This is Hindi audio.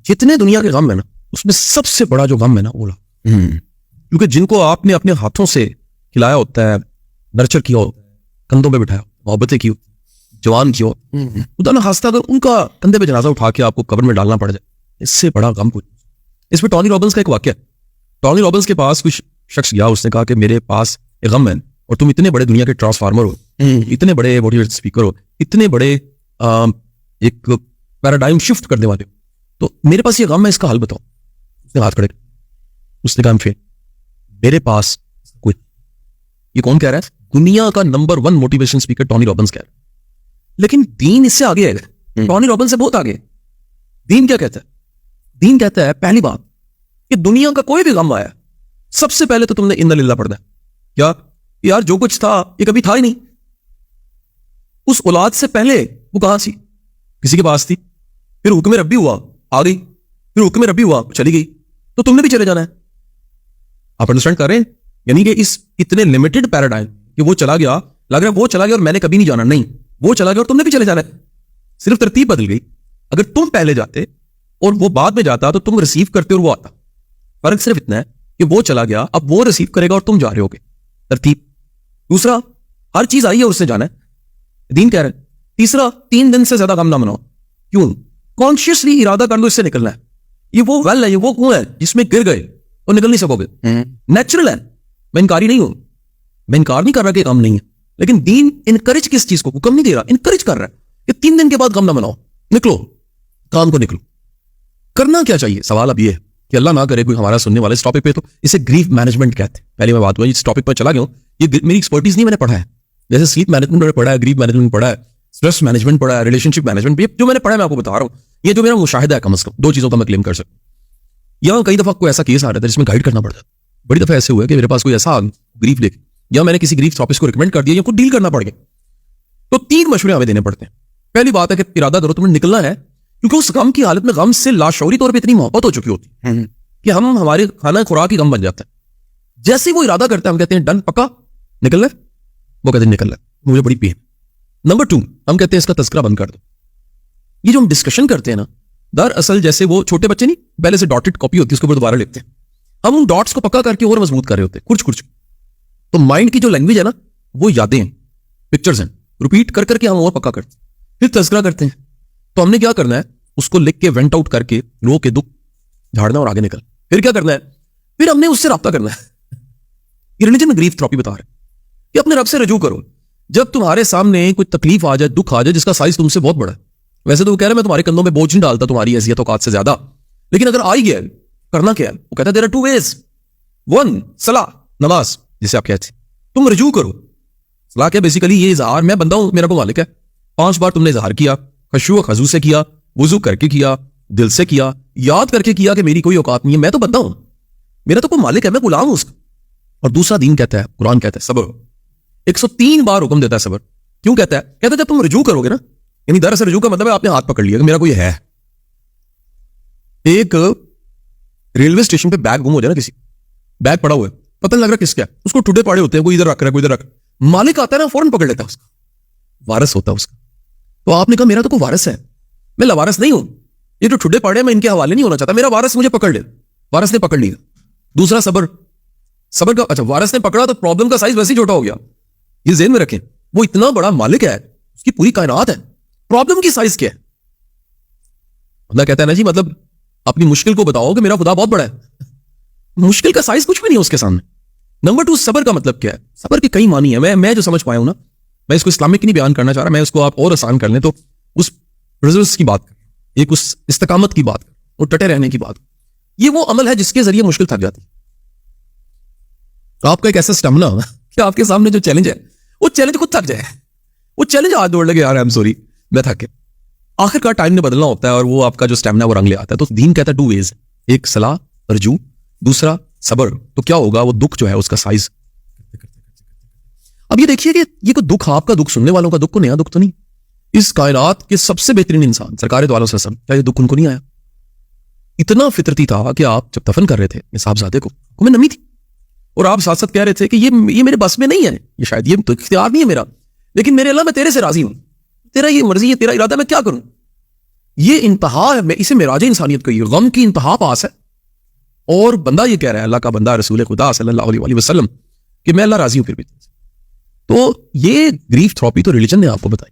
जितने दुनिया के गम है ना, उसमें सबसे बड़ा जो गम है ना, ओला। क्योंकि जिनको आपने अपने हाथों से खिलाया होता है, नर्चर किया हो, कंधों पे बिठाया, मोहब्बतें की हो, जवान की हो, खुदा ना खास्ता अगर उनका कंधे पे जनाजा उठा के आपको कब्र में डालना पड़ जाए, इससे बड़ा गम कुछ। इसमें टॉनी रॉबिन्स का एक वाक्य है। टॉनी रॉबिन्स के पास कुछ शख्स गया, उसने कहा कि मेरे पास एक गम है और तुम इतने बड़े दुनिया के ट्रांसफार्मर हो, इतने बड़े मोटिवेटेड स्पीकर हो, इतने बड़े एक पैराडाइम शिफ्ट करने वाले हो, तो मेरे पास ये गम है, इसका हल बताओ। उसने हाथ खड़े, उसने कहा फिर मेरे पास कोई, ये कौन कह रहा है? दुनिया का number 1 motivation speaker Tony Robbins कह रहा है। लेकिन दीन इससे आगे है, टॉनी रॉबिन्स से बहुत आगे। दीन क्या कहता है? दीन कहता है पहली बात कि दुनिया का कोई भी गम आया, सबसे पहले तो तुमने इन्ना लिल्लाह पढ़ना है। क्या यार, जो कुछ था ये कभी था ही नहीं। उस औलाद से पहले वो कहां थी? किसी के पास थी, फिर हुक्म रब्बी हुआ, आ गई, फिर हुक्म रब्बी हुआ, चली गई, तो तुमने भी चले जाना है। आप अंडरस्टैंड कर रहे हैं? यानी कि इस इतने लिमिटेड पैराडाइम कि वो चला गया, लग रहा है वो चला गया और मैंने कभी नहीं जाना, नहीं, वो चला गया और तुमने भी चले जाना है। सिर्फ तरतीब बदल गई। अगर तुम पहले जाते और वो बाद में जाता तो तुम रिसीव करते और वो आता। फर्क सिर्फ इतना है कि वो चला गया, अब वो रिसीव करेगा और तुम जा रहे होगे। तरतीब। दूसरा, हर चीज आई है और उससे जाना है, दीन कह रहे हैं। तीसरा, 3 दिन से ज्यादा गम ना मनाओ। क्यों? कॉन्शियसली इरादा कर लो इससे निकलना है। ये वो वेल है, ये वो कुआं है जिसमें गिर गए और निकल नहीं सकोगे। नेचुरल है, मैं इनकारी नहीं हूं, मैं इनकार नहीं कर रहा कि गम नहीं है, लेकिन दीन इनकरेज किस चीज को? हुक्म नहीं दे रहा, इनकरेज कर रहा है कि 3 दिन के बाद गम ना मनाओ, निकलो काम को, निकलो। करना क्या चाहिए? सवाल अब ये है कि अल्लाह ना करे कोई हमारा सुनने वाले इस टॉपिक पे, तो इसे ग्रीफ मैनेजमेंट कहते हैं। पहले मैं बात हुआ इस टॉपिक पर चला गया हूं, ये मेरी एक्सपर्टीज नहीं, मैंने पढ़ा है। जैसे स्लीप मैनेजमेंट मैंने पढ़ा है, ग्रीफ मैनेजमेंट पढ़ा है, स्ट्रेस मैनेजमेंट पढ़ा है, रिलेशनशिप मैनेजमेंट, जो मैंने पढ़ा है मैं आपको बता रहा हूं। ये जो मेरा मुशाहिदा है, कम से कम 2 चीजों का मैं क्लेम कर सकता हूं। यहाँ कई दफा कोई ऐसा केस आ रहा था जिसमें गाइड करना पड़ता है। बड़ी दफा ऐसे हुआ कि मेरे पास कोई ऐसा ग्रीफ लेके, या मैंने किसी ग्रीफ थेरेपिस्ट को रिकमेंड कर दिया, या खुद डील करना पड़ गया, तो 3 मशवरे हमें देने पड़ते हैं। पहली बात है कि इरादा करो, तुम्हें निकलना है, क्योंकि उस गम की हालत में गम से लाशौरी तौर पे इतनी मोहब्बत हो चुकी होती है कि हम हमारे खाना खुराक ही गम बन जाता है। जैसे ही वो इरादा करते हैं, हम कहते हैं डन, पक्का निकलना है, वो कहते हैं निकलना है, मुझे बड़ी पेन। नंबर 2, हम कहते हैं इसका तस्करा बंद कर दो। ये जो हम डिस्कशन करते हैं ना, दरअसल जैसे वो छोटे बच्चे नहीं, पहले से डॉटेड कॉपी होती है, उसके ऊपर दोबारा लिखते हैं, हम उन डॉट्स को पक्का करके और मजबूत कर रहे होते हैं, कुछ कुछ। तो माइंड की जो लैंग्वेज है ना, वो यादें हैं, पिक्चर्स हैं, रिपीट कर करके हम और पक्का करते हैं, फिर तस्करा करते हैं। तो हमने क्या करना है? उसको लिख के वेंट आउट करके रो के दुख झाड़ना और आगे निकल। फिर क्या करना है? फिर हमने उससे राब्ता करना है। ये रिलीजन में ग्रीफ थेरेपी बता रहे हैं कि अपने रब से रजू करो। जब तुम्हारे सामने कोई तकलीफ आ जाए, दुख आ जाए जिसका साइज तुमसे बहुत बड़ा है, वैसे तो वो कह रहा है मैं तुम्हारे कंधों में बोझ नहीं डालता तुम्हारी हैसियत औकात से ज्यादा, लेकिन अगर आ ही गया, करना क्या है? वो कहता है देयर आर 2 ways। 1, सलाह, नमाज, जिसे आप कहते हैं, तुम रजू करो। सलाह क्या? बेसिकली ये इजहार, मैं बंदा हूं, मेरा को मालिक है। 5 बार तुमने इजहार किया, खशू खजू से किया, वुजू करके किया, दिल से किया, याद करके किया कि मेरी कोई औकात नहीं है, मैं तो बंदा हूं, मेरा तो कोई मालिक है, मैं गुलाम हूं उसका। और दूसरा, दीन कहता है, कुरान कहता है सब्र। 103 बार हुक्म देता है सब्र। क्यों कहता है? कहता है जब तुम रजू करोगे ना, यानी दरअसल रजू का मतलब है आपने हाथ पकड़ लिया कि मेरा कोई है। एक रेलवे स्टेशन पे बैग गुम हो जाए ना, किसी बैग पड़ा हुआ है, पता नहीं लग रहा किसका है, उसको टुडे पड़े होते हैं, कोई इधर रख रहा है, कोई इधर रख, मालिक आता है ना, फौरन पकड़ लेता है उसका, वारिस होता है उसका। तो आपने कहा मेरा तो कोई वारिस है, मैं लवारिस नहीं हूं, ये जो ठुड्डे पड़े मैं इनके हवाले नहीं होना चाहता, मेरा वारिस मुझे पकड़ ले। वारिस ने पकड़ लिया। दूसरा, सब्र। सब्र का, अच्छा वारिस ने पकड़ा तो प्रॉब्लम का साइज वैसे ही छोटा हो गया। ये ज़हन में रखें, वो इतना बड़ा मालिक है, उसकी पूरी कायनात है, प्रॉब्लम की साइज क्या है? अल्लाह कहता है ना जी, मतलब अपनी मुश्किल को बताओ कि मेरा खुदा बहुत बड़ा है, मुश्किल का साइज कुछ भी नहीं है उसके सामने। नंबर 2, सब्र का मतलब क्या है? सब्र के कई मानी है, मैं जो समझ पाया हूं ना, मैं इसको इस्लामिक नहीं बयान करना चाह रहा, मैं उसको आप और आसान कर लें तो उस रिजल्ट्स की बात, एक उस इस्तिकामत की बात और टटे रहने की बात। ये वो अमल है जिसके जरिए मुश्किल थक जाती है। तो आपका एक ऐसा स्टेमिना कि आपके सामने जो चैलेंज है, वो चैलेंज खुद थक जाए, वो चैलेंज हाथ जोड़ लगे, यार आई एम सॉरी मैं थक गया। आखिरकार टाइम ने बदलना होता है और वो आपका जो स्टेमिना वो रंग ले आता है। तो दीन कहता है 2 ways, एक सलाह रजू, दूसरा सब्र। तो क्या होगा? वो दुख जो है उसका साइज। अब ये देखिए कि ये कोई दुख, आपका दुख, सुनने वालों का दुख, को नया दुख तो नहीं। इस कायनात के सबसे बेहतरीन इंसान सरकार दो आलम वसल्लम, क्या ये दुख उनको नहीं आया? इतना फितरती था कि आप जब दफन कर रहे थे साहबजादे को, में नमी थी और आप साथ साथ कह रहे थे कि ये मेरे बस में नहीं है, ये शायद ये तो इख्तियार नहीं है मेरा, लेकिन मेरे अल्लाह मैं तेरे से राजी हूं, तेरा ये मर्जी है, तेरा इरादा, मैं क्या करूं? ये इंतहा है, इसे मेराज इंसानियत कही, गम की इंतहा पास है। और बंदा ये कह रहा है, अल्लाह का बंदा रसूल खुदा सल्लल्लाहु अलैहि वसल्लम, कि मैं अल्लाह राजी हूं फिर भी। तो ये ग्रीफ थेरेपी तो रिलीजन ने आपको बताई।